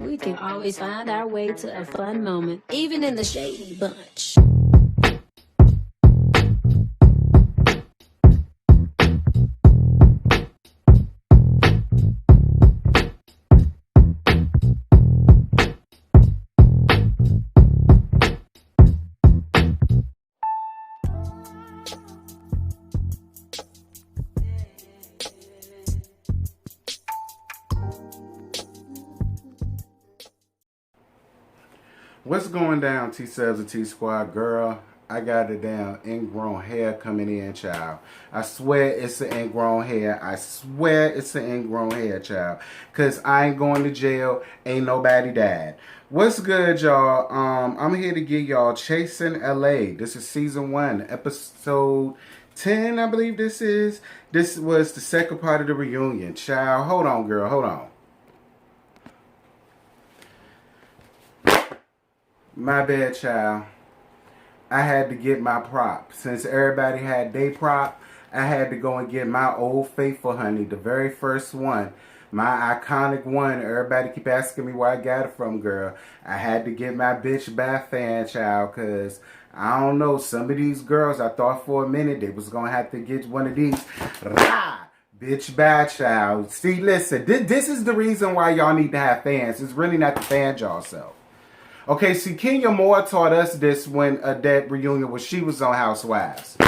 we can always find our way to a fun moment, even in the shady bunch. What's going down, T-Subs and T-Squad? Girl, I got it down. Ingrown hair coming in, child. I swear it's an ingrown hair. I swear it's an ingrown hair, child. Because I ain't going to jail. Ain't nobody died. What's good, y'all? I'm here to give y'all Chasing LA. This is season 1, episode 10, I believe this is. This was the second part of the reunion, child. Hold on, girl. Hold on. My bad, child. I had to get my prop. Since everybody had their prop, I had to go and get my old faithful honey, the very first one. My iconic one. Everybody keep asking me where I got it from, girl. I had to get my bitch bath fan, child, because I don't know, some of these girls, I thought for a minute they was going to have to get one of these. Rah! Bitch bad, child. See, listen, this is the reason why y'all need to have fans. It's really not to fan y'all self. Okay, see, Kenya Moore taught us this when that reunion when she was on Housewives.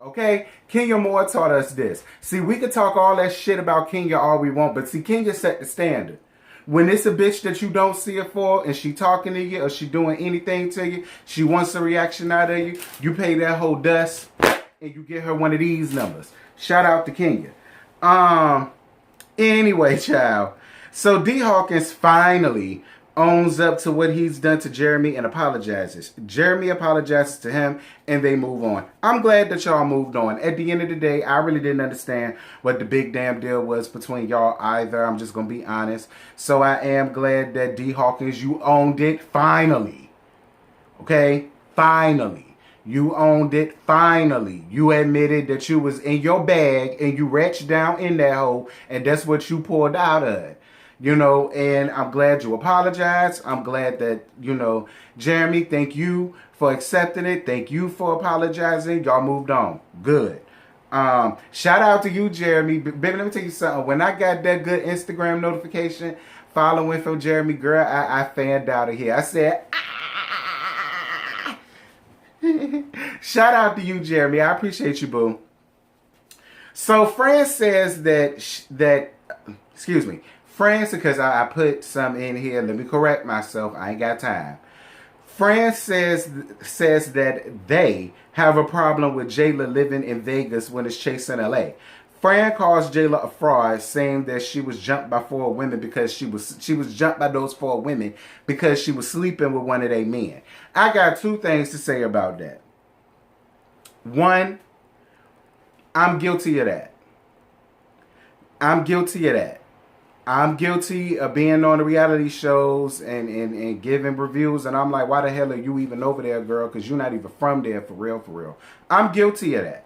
Okay? Kenya Moore taught us this. See, we could talk all that shit about Kenya all we want, but see, Kenya set the standard. When it's a bitch that you don't see her for, and she talking to you, or she doing anything to you, she wants a reaction out of you, you pay that whole dust, and you get her one of these numbers. Shout out to Kenya. Anyway, child. So D. Hawkins finally owns up to what he's done to Jeremy and apologizes. Jeremy apologizes to him and they move on. I'm glad that y'all moved on. At the end of the day, I really didn't understand what the big damn deal was between y'all either. I'm just going to be honest. So I am glad that D. Hawkins, you owned it finally. Okay? Finally. You owned it finally. You admitted that you was in your bag and you reached down in that hole and that's what you pulled out of. You know, and I'm glad you apologized. I'm glad that, you know, Jeremy, thank you for accepting it. Thank you for apologizing. Y'all moved on. Good. Shout out to you, Jeremy. Baby, let me tell you something. When I got that good Instagram notification following from Jeremy, girl, I fanned out of here. I said, ah! Shout out to you, Jeremy. I appreciate you, boo. So, Fran says excuse me. Fran, because I put some in here. Let me correct myself. I ain't got time. Fran says that they have a problem with Jayla living in Vegas when it's Chasing LA. Fran calls Jayla a fraud, saying that she was jumped by 4 women because she was jumped by those 4 women because she was sleeping with one of their men. I got 2 things to say about that. 1, I'm guilty of that. I'm guilty of that. I'm guilty of being on the reality shows and giving reviews. And I'm like, why the hell are you even over there, girl? Because you're not even from there for real, for real. I'm guilty of that.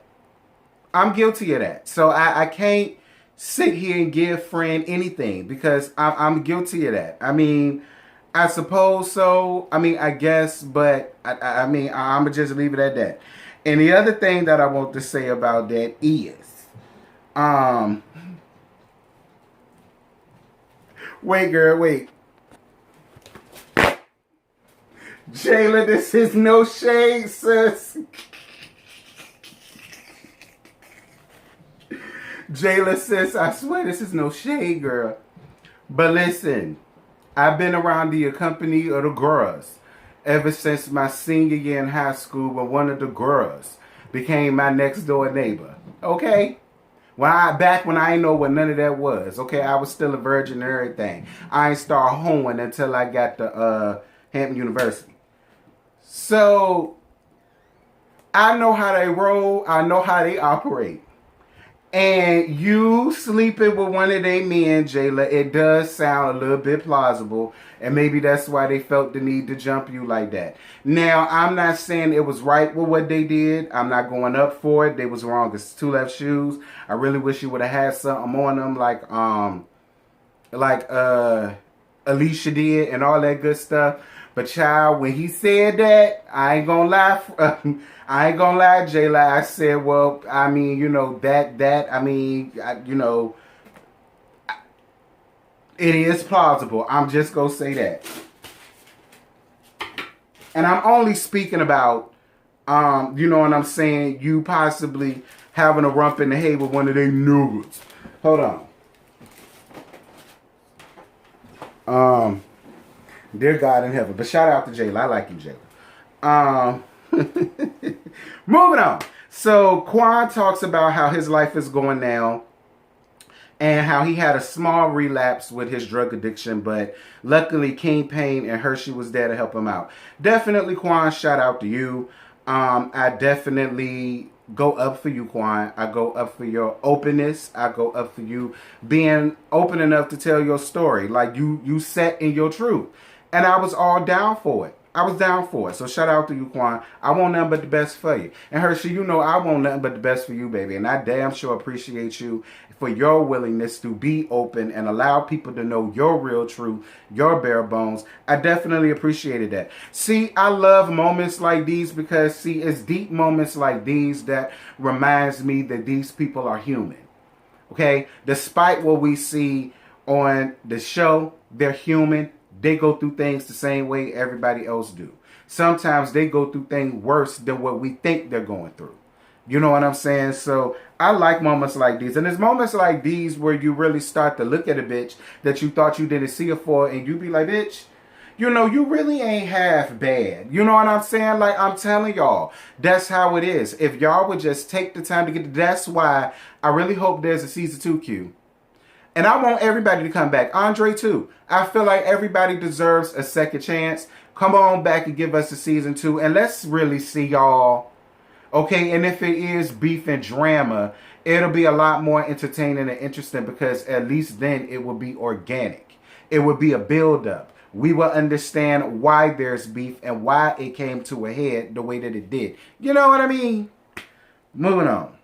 I'm guilty of that. So I can't sit here and give Fran anything because I'm guilty of that. I mean, I suppose so. I mean, I guess. But, I mean, I'm going to just leave it at that. And the other thing that I want to say about that is... Wait, girl, wait. Jayla, this is no shade, sis. Jayla, sis, I swear this is no shade, girl. But listen, I've been around the company of the girls ever since my senior year in high school when one of the girls became my next door neighbor. Okay? Back when I ain't know what none of that was. Okay, I was still a virgin and everything. I ain't start hoeing until I got to Hampton University. So, I know how they roll. I know how they operate. And you sleeping with one of their men, Jayla, it does sound a little bit plausible. And maybe that's why they felt the need to jump you like that. Now, I'm not saying it was right with what they did. I'm not going up for it. They was wrong. It's 2 left shoes. I really wish you would have had something on them Alicia did and all that good stuff. But child, when he said that, I ain't gonna lie. I ain't gonna lie, Jayla. I said, well, I mean, you know, it is plausible. I'm just gonna say that. And I'm only speaking about, you know what I'm saying, you possibly having a rump in the hay with one of them nuggets. Hold on. Dear God in heaven. But shout out to Jayla. I like you, Jayla. Moving on. So Quan talks about how his life is going now and how he had a small relapse with his drug addiction, but luckily King Payne and Hershey was there to help him out. Definitely, Quan, shout out to you. I definitely go up for you, Quan. I go up for your openness. I go up for you being open enough to tell your story. Like you sat in your truth. And I was all down for it. I was down for it. So shout out to you, Quan. I want nothing but the best for you. And Hershey, you know I want nothing but the best for you, baby. And I damn sure appreciate you for your willingness to be open and allow people to know your real truth, your bare bones. I definitely appreciated that. See, I love moments like these because, see, it's deep moments like these that reminds me that these people are human. Okay? Despite what we see on the show, they're human. They go through things the same way everybody else do. Sometimes they go through things worse than what we think they're going through. You know what I'm saying? So I like moments like these. And there's moments like these where you really start to look at a bitch that you thought you didn't see her for, and you be like, bitch, you know, you really ain't half bad. You know what I'm saying? Like, I'm telling y'all, that's how it is. If y'all would just take the time to get that's why I really hope there's a season 2 Q. And I want everybody to come back. Andre, too. I feel like everybody deserves a second chance. Come on back and give us a season 2. And let's really see y'all. Okay, and if it is beef and drama, it'll be a lot more entertaining and interesting because at least then it will be organic. It will be a build-up. We will understand why there's beef and why it came to a head the way that it did. You know what I mean? Moving on.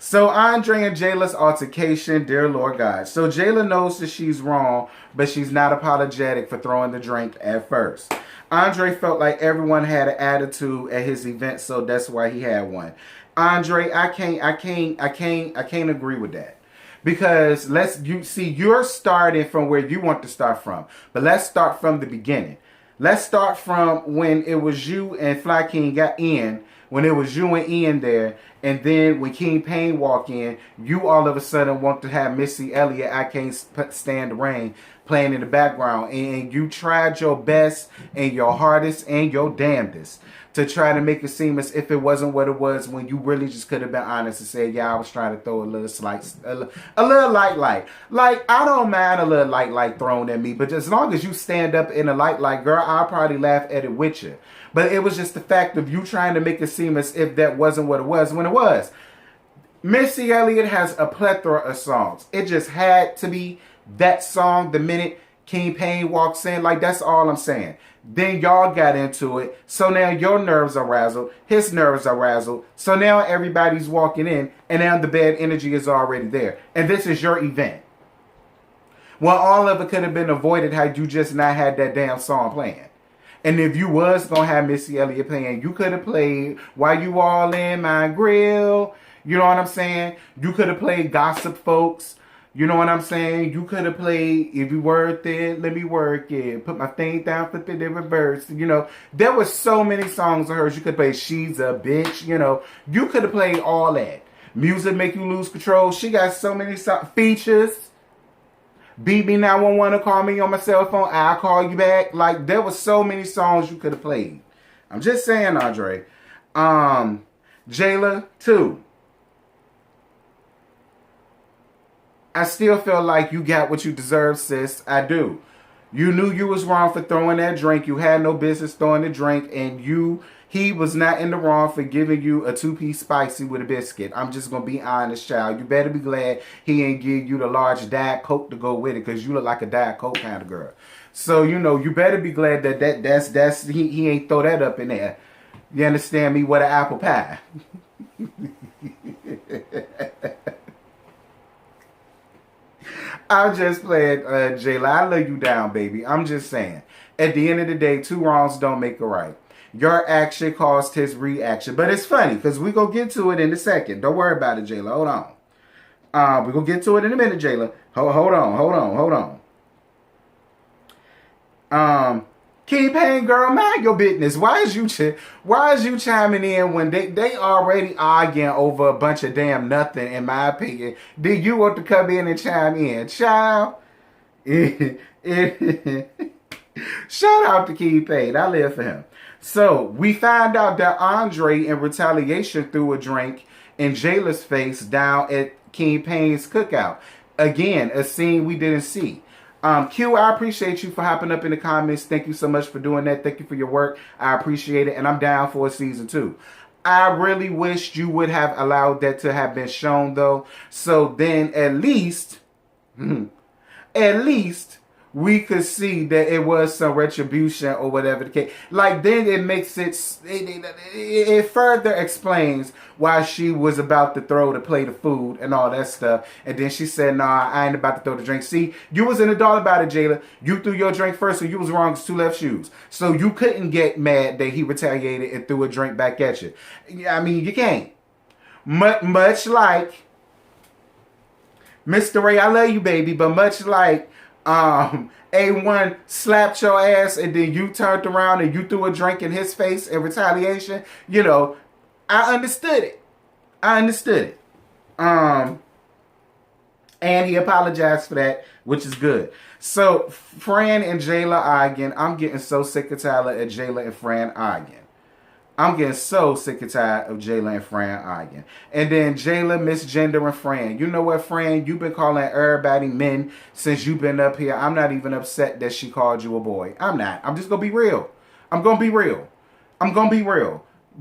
So Andre and Jayla's altercation, dear Lord God. So Jayla knows that she's wrong, but she's not apologetic for throwing the drink at first. Andre felt like everyone had an attitude at his event, so that's why he had one. Andre, I can't agree with that. Because you're starting from where you want to start from. But let's start from the beginning. Let's start from when it was you and Fly King got in. When it was you and Ian there, and then when King Payne walked in, you all of a sudden want to have Missy Elliott, I Can't Stand the Rain, playing in the background. And you tried your best and your hardest and your damnedest to try to make it seem as if it wasn't what it was when you really just could have been honest and said, yeah, I was trying to throw a little light. Like, I don't mind a little light thrown at me, but as long as you stand up in a light, girl, I'll probably laugh at it with you. But it was just the fact of you trying to make it seem as if that wasn't what it was when it was. Missy Elliott has a plethora of songs. It just had to be that song the minute King Payne walks in. Like, that's all I'm saying. Then y'all got into it. So now your nerves are razzled. His nerves are razzled. So now everybody's walking in, and now the bad energy is already there. And this is your event. Well, all of it could have been avoided had you just not had that damn song playing. And if you was going to have Missy Elliott playing, you could have played While You All In My Grill. You know what I'm saying? You could have played Gossip Folks. You know what I'm saying? You could have played If You Worked It, Let Me Work It. Put My Thing Down, Flip It in Reverse. You know, there were so many songs of hers. You could play She's a Bitch. You know, you could have played all that. Music Make You Lose Control. She got so many features. Beat me 911 to call me on my cell phone. I'll call you back. Like, there were so many songs you could have played. I'm just saying, Andre. Jayla, too. I still feel like you got what you deserve, sis. I do. You knew you was wrong for throwing that drink. You had no business throwing the drink. And he was not in the wrong for giving you a 2-piece spicy with a biscuit. I'm just going to be honest, child. You better be glad he ain't give you the large Diet Coke to go with it, because you look like a Diet Coke kind of girl. So, you know, you better be glad that he ain't throw that up in there. You understand me? What an apple pie. I'm just playing, Jayla. I love you down, baby. I'm just saying. At the end of the day, two wrongs don't make a right. Your action caused his reaction. But it's funny, because we're going to get to it in a second. Don't worry about it, Jayla. Hold on. We're going to get to it in a minute, Jayla. Hold on. Keep Payne, girl, mind your business. Why is you chiming in when they already arguing over a bunch of damn nothing, in my opinion? Did you want to come in and chime in? Child. Shout out to Keith Payne. I live for him. So we find out that Andre, in retaliation, threw a drink in Jayla's face down at King Payne's cookout. Again, a scene we didn't see. Q, I appreciate you for hopping up in the comments. Thank you so much for doing that. Thank you for your work. I appreciate it. And I'm down for a season 2. I really wished you would have allowed that to have been shown, though. So then at least we could see that it was some retribution or whatever the case. Like, then it makes it further explains why she was about to throw the plate of food and all that stuff. And then she said, nah, I ain't about to throw the drink. See, you was an adult about it, Jayla. You threw your drink first, so you was wrong as 2 left shoes. So you couldn't get mad that he retaliated and threw a drink back at you. I mean, you can't. Much like Mr. Ray, I love you, baby, but much like A1 slapped your ass and then you turned around and you threw a drink in his face in retaliation, you know, I understood it. And he apologized for that, which is good. So Fran and Jayla arguing. I'm getting so sick and tired of Jayla and Fran arguing. And then Jayla misgendering Fran. You know what, Fran? You've been calling everybody men since you've been up here. I'm not even upset that she called you a boy. I'm not. I'm just going to be real. I'm going to be real.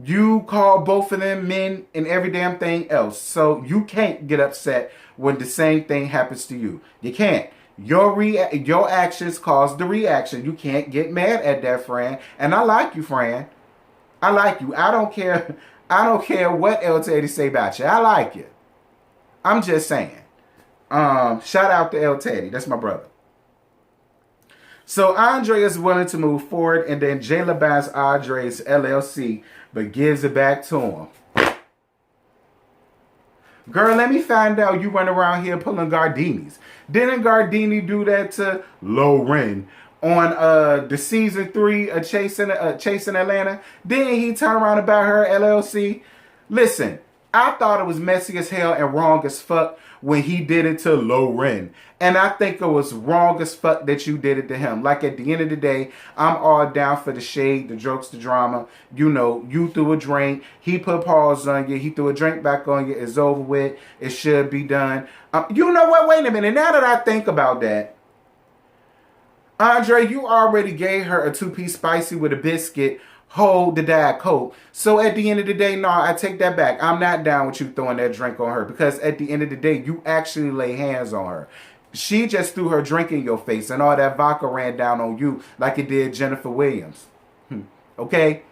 You call both of them men and every damn thing else. So you can't get upset when the same thing happens to you. You can't. Your actions cause the reaction. You can't get mad at that, Fran. And I like you, Fran. I like you. I don't care what El Teddy say about you. I like you. I'm just saying. Shout out to El Teddy. That's my brother. So Andre is willing to move forward, and then Jayla buys Andre's LLC, but gives it back to him. Girl, let me find out you run around here pulling Gardinis. Didn't Gardini do that to Lauren on the season 3 of Chasing Atlanta? Didn't he turn around about her LLC? Listen, I thought it was messy as hell and wrong as fuck when he did it to Lauren. And I think it was wrong as fuck that you did it to him. Like, at the end of the day, I'm all down for the shade, the jokes, the drama. You know, you threw a drink. He put paws on you. He threw a drink back on you. It's over with. It should be done. You know what? Wait a minute. Now that I think about that, Andre, you already gave her a 2-piece spicy with a biscuit, hold the Diet Coke. So at the end of the day, no, I take that back. I'm not down with you throwing that drink on her, because at the end of the day, you actually lay hands on her. She just threw her drink in your face and all that vodka ran down on you like it did Jennifer Williams. Okay?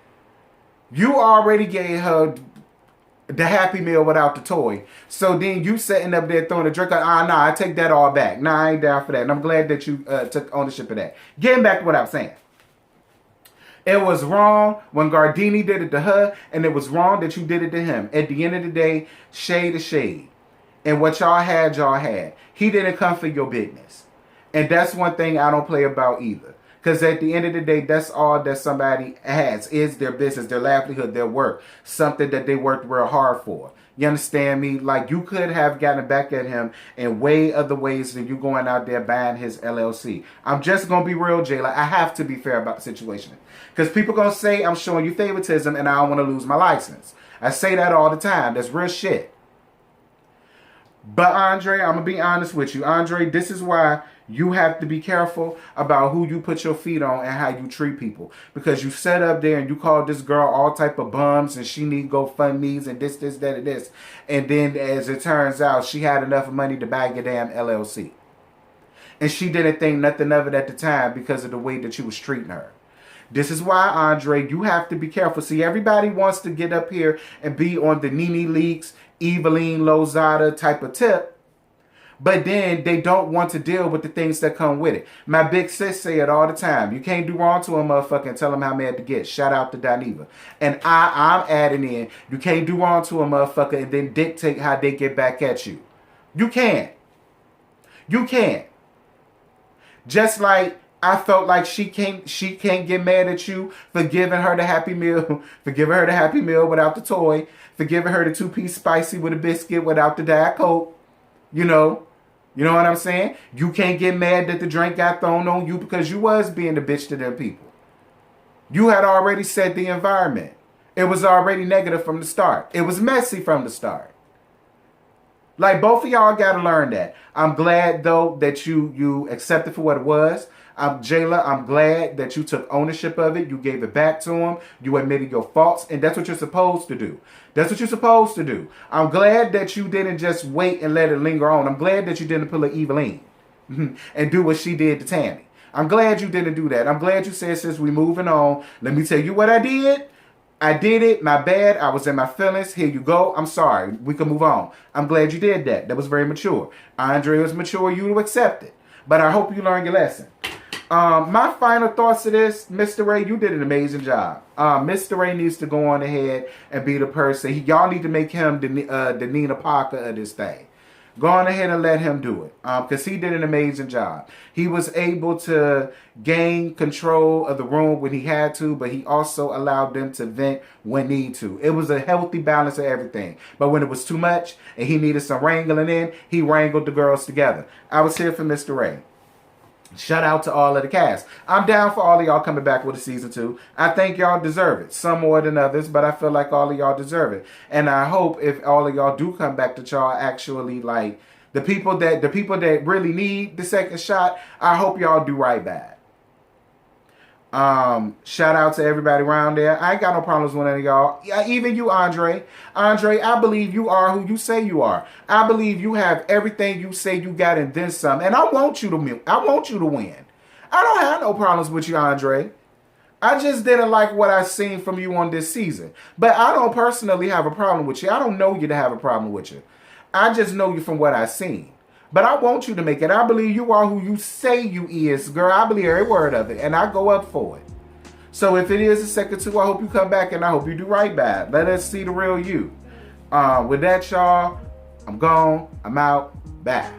You already gave her the Happy Meal without the toy. So then you sitting up there throwing a drink. Nah, I take that all back. Nah, I ain't down for that. And I'm glad that you took ownership of that. Getting back to what I was saying. It was wrong when Gardini did it to her, and it was wrong that you did it to him. At the end of the day, shade is shade. And what y'all had. He didn't come for your business. And that's one thing I don't play about either. Because at the end of the day, that's all that somebody has, is their business, their livelihood, their work. Something that they worked real hard for. You understand me? Like, you could have gotten back at him in way other ways than you going out there buying his LLC. I'm just going to be real, Jayla. I have to be fair about the situation. Because people going to say I'm showing you favoritism and I don't want to lose my license. I say that all the time. That's real shit. But Andre, I'm going to be honest with you. Andre, this is why you have to be careful about who you put your feet on and how you treat people. Because you sat up there and you called this girl all type of bums and she need GoFundMes and this, that, and this. And then as it turns out, she had enough money to buy your damn LLC. And she didn't think nothing of it at the time because of the way that you was treating her. This is why, Andre, you have to be careful. See, everybody wants to get up here and be on the Nene Leakes, Eveline Lozada type of tip. But then they don't want to deal with the things that come with it. My big sis say it all the time. You can't do wrong to a motherfucker and tell them how mad to get. Shout out to Daniva. And I'm adding in, you can't do wrong to a motherfucker and then dictate how they get back at you. You can't. You can't. Just like I felt like she can't get mad at you for giving her the Happy Meal, for giving her the Happy Meal without the toy, for giving her the 2-piece spicy with a biscuit without the Diet Coke. You know what I'm saying? You can't get mad that the drink got thrown on you because you was being the bitch to them people. You had already set the environment. It was already negative from the start. It was messy from the start. Like, both of y'all got to learn that. I'm glad, though, that you accepted for what it was. Jayla, I'm glad that you took ownership of it. You gave it back to him. You admitted your faults. And that's what you're supposed to do. That's what you're supposed to do. I'm glad that you didn't just wait and let it linger on. I'm glad that you didn't pull an Eveline and do what she did to Tammy. I'm glad you didn't do that. I'm glad you said, since we moving on, let me tell you what I did. I did it. My bad. I was in my feelings. Here you go. I'm sorry. We can move on. I'm glad you did that. That was very mature. Andre was mature. You to accept it. But I hope you learned your lesson. My final thoughts to this, Mr. Ray, you did an amazing job. Mr. Ray needs to go on ahead and be the person. Y'all need to make him the Nina Parker of this thing. Go on ahead and let him do it. Because he did an amazing job. He was able to gain control of the room when he had to, but he also allowed them to vent when need to. It was a healthy balance of everything. But when it was too much and he needed some wrangling in, he wrangled the girls together. I was here for Mr. Ray. Shout out to all of the cast. I'm down for all of y'all coming back with a season 2. I think y'all deserve it. Some more than others, but I feel like all of y'all deserve it. And I hope if all of y'all do come back that y'all actually like the people that really need the second shot, I hope y'all do right by it. Shout out to everybody around there. I ain't got no problems with any of y'all. Even you, Andre. Andre, I believe you are who you say you are. I believe you have everything you say you got and then some. And I want you to win. I don't have no problems with you, Andre. I just didn't like what I seen from you on this season. But I don't personally have a problem with you. I don't know you to have a problem with you. I just know you from what I seen. But I want you to make it. I believe you are who you say you is, girl. I believe every word of it, and I go up for it. So if it is a second 2, I hope you come back, and I hope you do right by it. Let us see the real you. With that, y'all, I'm gone. I'm out. Bye.